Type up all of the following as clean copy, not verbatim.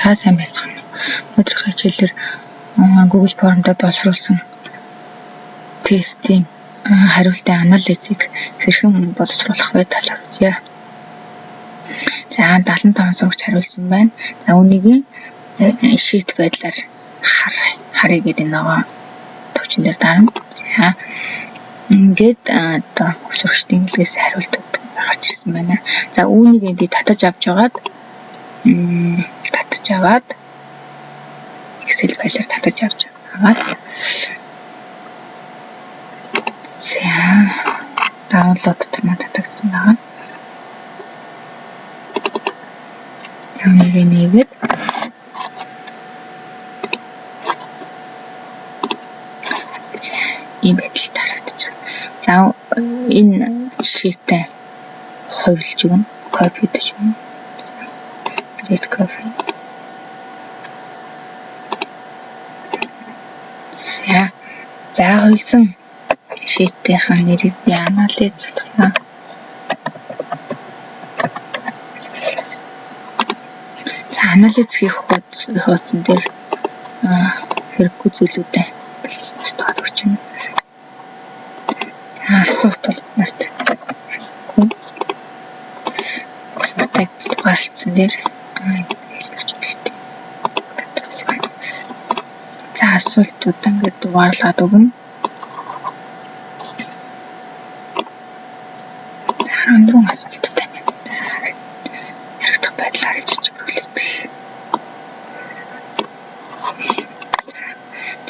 За сайн байцгаана уу. Өнөөдрийн хичээлээр Google Form-д боловсруулсан тестийн хариултын анализыг хэрхэн боловсруулах вэ талаар үзье. За 75 зурагч хариулсан байна. За үүнийг шийт байдлаар харъя гэдэг нөгөө төвчин дээр дарна. За ингээд одоо сурагчдын хэлгээс хариултууд гарч ирсэн байна. За үүнийг би татаж аваад Excel файлаар татаж авч аваад за download дотор маа татагдсан байна. Үүнийг нэгээд ийм байдал тарагдаж байна. За энэ шийтэй хувилж өгнө, копи хийж өгнө. Create copy. За хувилсан шийтийнхаа нэрийг би анализлах. За анализ хийх хуудсан дээр хэрэггүй зүйлүүдээ бэлтгээд өгчнө. Асуулт бол нарт асуултыг гаргацсан дээр хэлж бэлтээ. За асуултууд ингээд дугаарлаад өгнө. 14 асуулттай байна. Яригдах байдлаар жижигрүүлээд.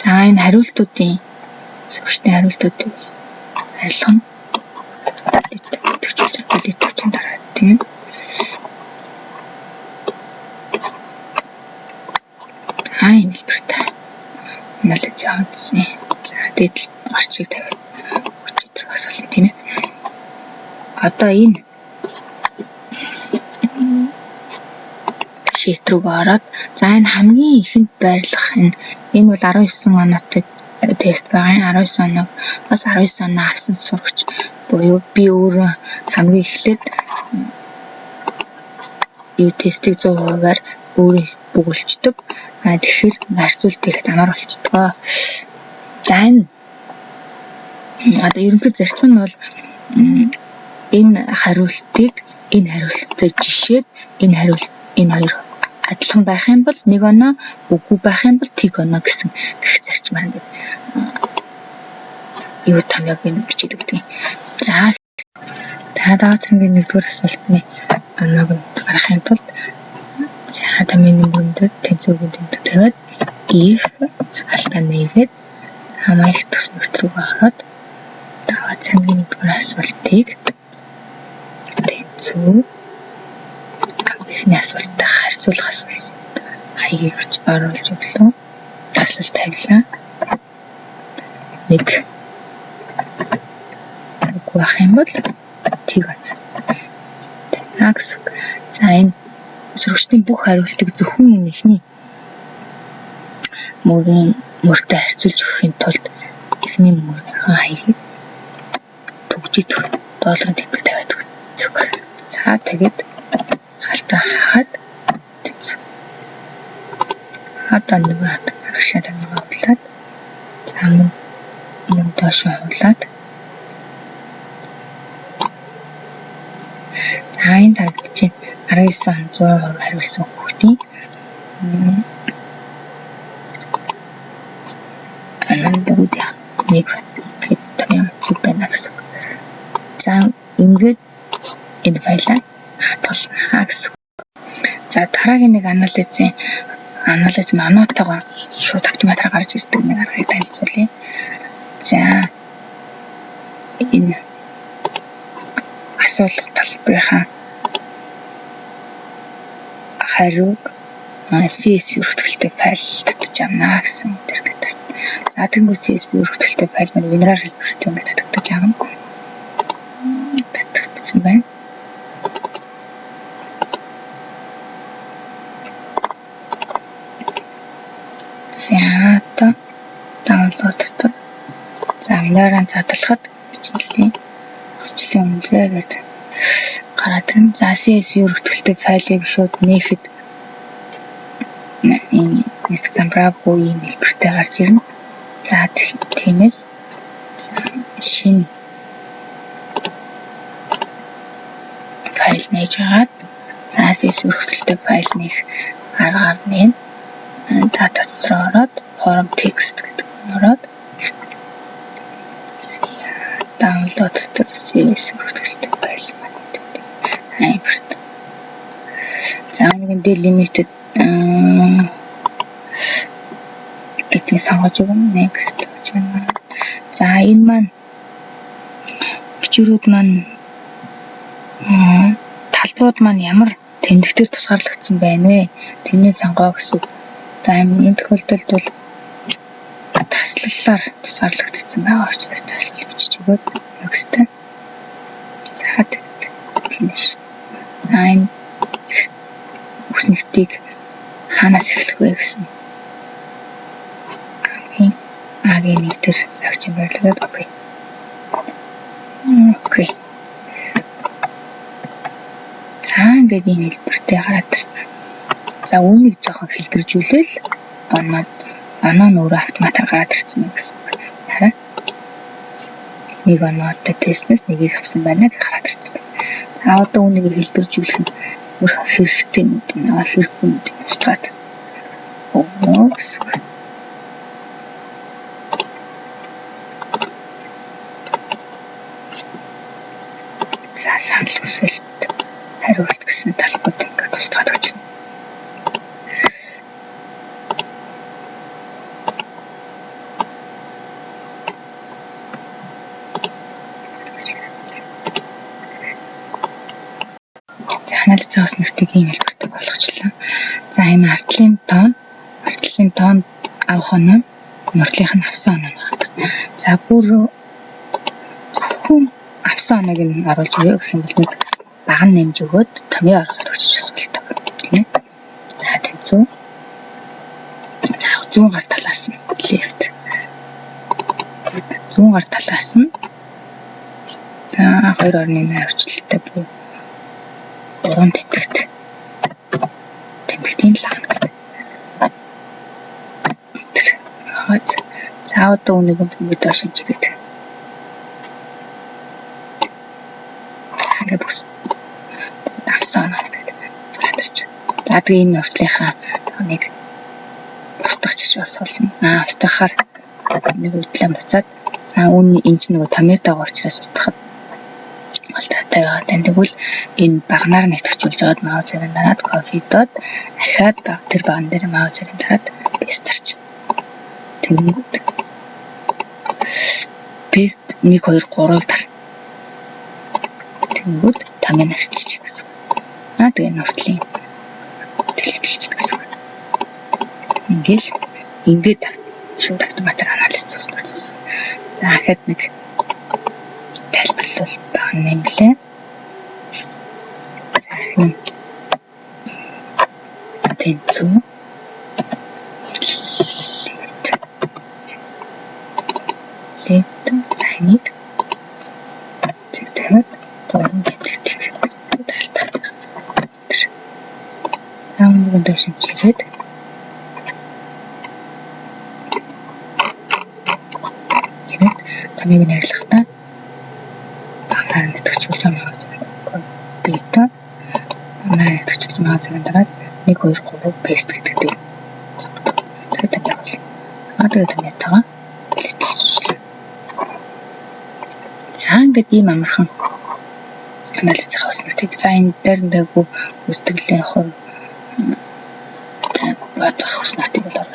За энэ хариултуудын сурагчдын хариултуудыг арилгах нь төвчөн дараад тийм. Энэ хэлбэртэй анализ явуулсан. За дээдл гарчиг тавиад өчигдөр асуулсан тийм ээ. Одоо энэ шийт рүү ороод за энэ хамгийн ихэнд байрлах энэ бол 19 оноотой тест байгаа. 19 оноо бас 19 оноо авсан сурагч буюу би өөрөө хамгийн эхлээд юу тестийг 100%-аар өөрөө бүгэлждэг. Тэгэхээр харьцуулт ихэд амар болчдөг. За энэ одоо ерөнхий зарчим нь бол энэ хариултыг жишээд энэ хоёр адилхан байх юм бол нэг оноо, үгүй байх юм бол тэг оноо гэсэн гэх зарчмаар ингээд юу томьёог нь бичиж өгдөг. За даацрангийн нэгдүгээр асуултны оноог нь гаргахын тулд за томьёоны бүндэр тэнцвэрийн тэмдэг тавиад if алтан нэгээд хамаа их төс нөхрөг ороод даацрангийн нэгдүгээр асуултыг тэнцвэр эхний асуулттай харьцуулах асуулт хаягийг оруулж өглөө. Асуулт тавилаа. Нэг үгүй байх юм бол тэг байна. За энэ сурагчдын бүх хариултыг зөвхөн энэ эхний мөртэй харьцуулж өгөхийн тулд эхний мөрийн хаягийг төгжид долларын тэмдэг тавиад өгөх. За тэгээд халтаа хахад одоо нэг аргашаад нэг авлаад за мөн доош хуулаад за энэ тарагдаж байна 19 100% хариулсан хүүхдийн бүгд нэг хэд юм зүг байна гэсэн. За ингээд энэ файлаа хадгалнаа гэсэн. За дараагийн нэг анализ нь оноотойгоо шууд автоматар гарч ирдэг нэг аргыг танилцуулъя. За энэ асуулга талбарынхаа хариуг CSV хүртгэлтэй файл татаж авна гэсэн үг гэдэг. За тэнгуү CSV хүртгэлтэй файл маань винраар хэлбэртэй ингээд татагдаж авна. Татагдсан байна. За download дотор за винраар задлахад хичээлийн үнэлгээ гэдэг гараад ирнэ. За CSV хүртгэлтэй файлыг шууд нээхэд энэ example ийм хэлбэртэй гарч ирнэ. За тиймээс шинэ файл нээж агаад CSS өргөсөлтөй файл нэх аргаар нэн дата руу ороод form text гэдэг нь ороод download дээр CSS өргөсөлтөй файл маань гэдэг. Import. За нэг delimited гэдэг сонгож өгнө. Next гэж байна. За энэ маань бичвэрүүд маань талбарууд маань ямар тэмдэгтээр тусгаарлагдсан байна вэ? Тэрнийг сонгоо гэсэн. За энэ тохиолдолд бол таслалаар тусгаарлагдсан байгаа учраас таслал бичиж өгөөд next. За finish. Энэ үснэгтийг хаанаас эхлэх вэ гэсэн. Агийн нэг төр загч юм байрлаад окей. Окей. За ингээд ийм хэлбэртэй гараад. За үүнийг жоохон хэлбэржүүлээл оноо нь өөрөө автоматар гараад ирсэн юм гэсэн. Хараа. Нэг оноотой тестнес нэгийг авсан байна гэж гараад ирсэн байна. За одоо үүнийг хэлбэржүүлэх нь өөр хэрэгтэй юм байна. Хэрэггүй юм байна. За санал хүсэлт хариулт гэсэн талбарт ингээд тусгаад өгч байна. За анализ нэвтгийг ийм хэлбэртэй болгочлаа. За энэ ардлын тоон авах оноо нурлынх нь авсан оноо байна. За бүр зөвхөн авсан оноог нь оруулж өгөө гэх юм бол нэг баг нь нэмж өгөөд томьёо оруулаад өгчих болтой тийм ээ. За тэнцүү. За 100 гар талаас нь left. 100 гар талаас нь за 2.8 хвчлэлтэй буюу 3 тэмдэгтийн лагна гэдэг. За одоо үнийг видео шинжгээд ингээд бүс авсан оноо гэдэг. За тэгээ энэ нуртлынхаа нэг устгах жиш бас болно. Устгахаар нэг үдлэн буцаад за үүний энэ ч нөгөө томьёотойгоо уучраас устгахад болтойгоо байгаа. Тэгвэл энэ багнаар нэтгэжүүлж байгаад маузерын дараад copy-дод ахаад тэр баган дээр маузерын дараад paste-арч. Тэгвэл paste 1 2 3-ыг тар. Тэгвэл томьёо нарчиж гэсэн. Тэгээ нуртлын дэлгэдэлч гэсэн. Ингээд шууд автоматар анализ хийсэн. За ахад нэг тайлбарлал баг нэмлээ. За тэнцүү. Лет тайник. Тэгтээ гурван тэмдэгтийг талтаад. Нэг дэшин чигээд тамиг нэрлэхтаа багтаар нэтгэжүүлж байгаа битаа манай нэтгэжүүлж байгаа зэрэг дараад 1 2 3 paste гэдэг тийм. Тэгээд явуул. Тэгээд метагаа хэлчихлээ. За ингээд ийм амархан анализ хавснаг тийм. За энэ дээр дээгүү үстгэлийн хувь бодох хүснэтийг бол